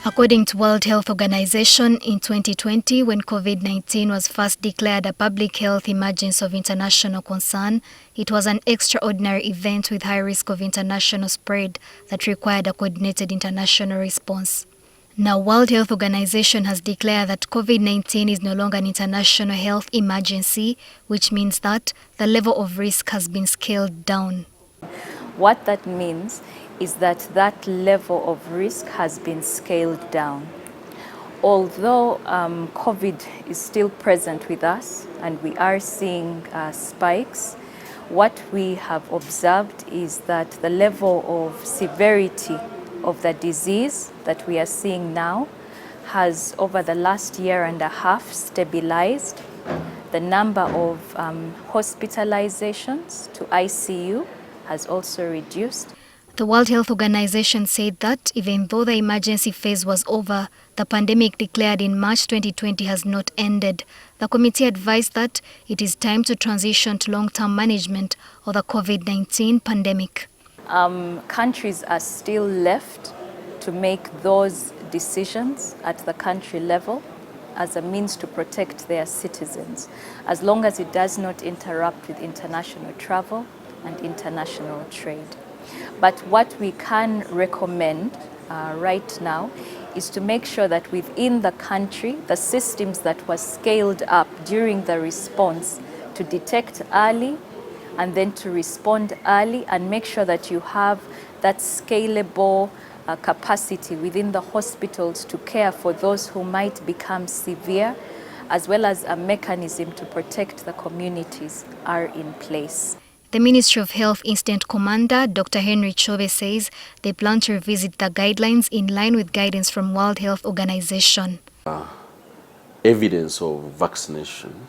According to World Health Organization, in 2020, when COVID-19 was first declared a public health emergency of international concern, it was an extraordinary event with high risk of international spread that required a coordinated international response. Now, World Health Organization has declared that COVID-19 is no longer an international health emergency, which means that the level of risk has been scaled down. What that means is that that level of risk has been scaled down. Although COVID is still present with us and we are seeing spikes, what we have observed is that the level of severity of the disease that we are seeing now has, over the last year and a half, stabilized. The number of hospitalizations to ICU has also reduced. The World Health Organization said that even though the emergency phase was over, the pandemic declared in March 2020 has not ended. The committee advised that it is time to transition to long-term management of the COVID-19 pandemic. Countries are still left to make those decisions at the country level as a means to protect their citizens, as long as it does not interrupt with international travel and international trade. But what we can recommend right now is to make sure that within the country, the systems that were scaled up during the response to detect early and then to respond early and make sure that you have that scalable capacity within the hospitals to care for those who might become severe, as well as a mechanism to protect the communities, are in place. The Ministry of Health Incident Commander, Dr. Kyobe, says they plan to revisit the guidelines in line with guidance from World Health Organization. Evidence of vaccination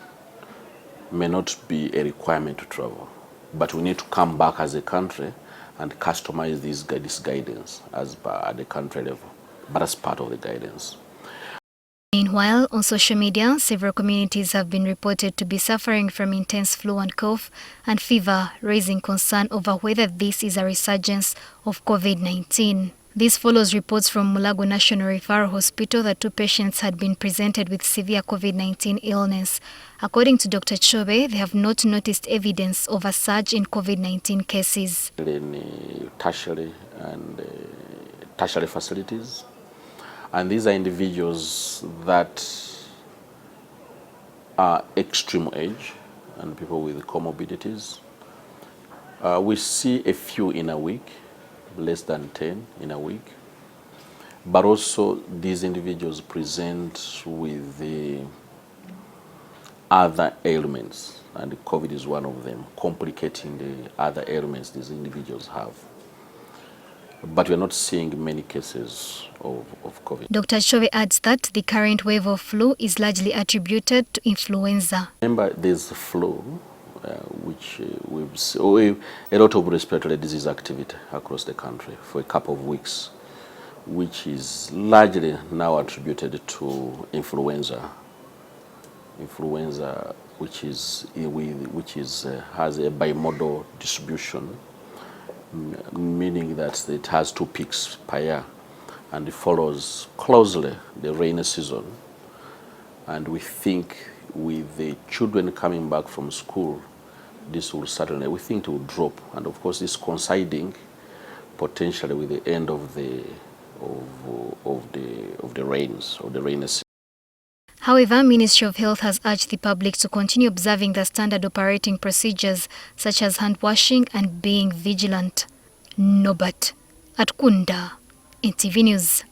may not be a requirement to travel, but we need to come back as a country and customize this guidance at the country level, but as part of the guidance. Meanwhile, on social media, several communities have been reported to be suffering from intense flu and cough and fever, raising concern over whether this is a resurgence of COVID-19. This follows reports from Mulago National Referral Hospital that 2 patients had been presented with severe COVID-19 illness. According to Dr. Kyobe, they have not noticed evidence of a surge in COVID-19 cases. In tertiary facilities. And these are individuals that are extreme age and people with comorbidities. We see a few in a week, less than 10 in a week. But also these individuals present with the other ailments, and COVID is one of them, complicating the other ailments these individuals have. But we're not seeing many cases of COVID. Dr. Kyobe adds that the current wave of flu is largely attributed to influenza. Remember, there's the flu, which we've seen a lot of respiratory disease activity across the country for a couple of weeks, which is largely now attributed to influenza. Influenza, which has a bimodal distribution, meaning that it has 2 peaks per year, and it follows closely the rainy season. And we think with the children coming back from school, this will certainly, we think it will drop. And of course, this coinciding potentially with the end of the rains, of the rainy season. However, Ministry of Health has urged the public to continue observing the standard operating procedures such as hand washing and being vigilant. NOBERT ATUKUNDA, NTV News.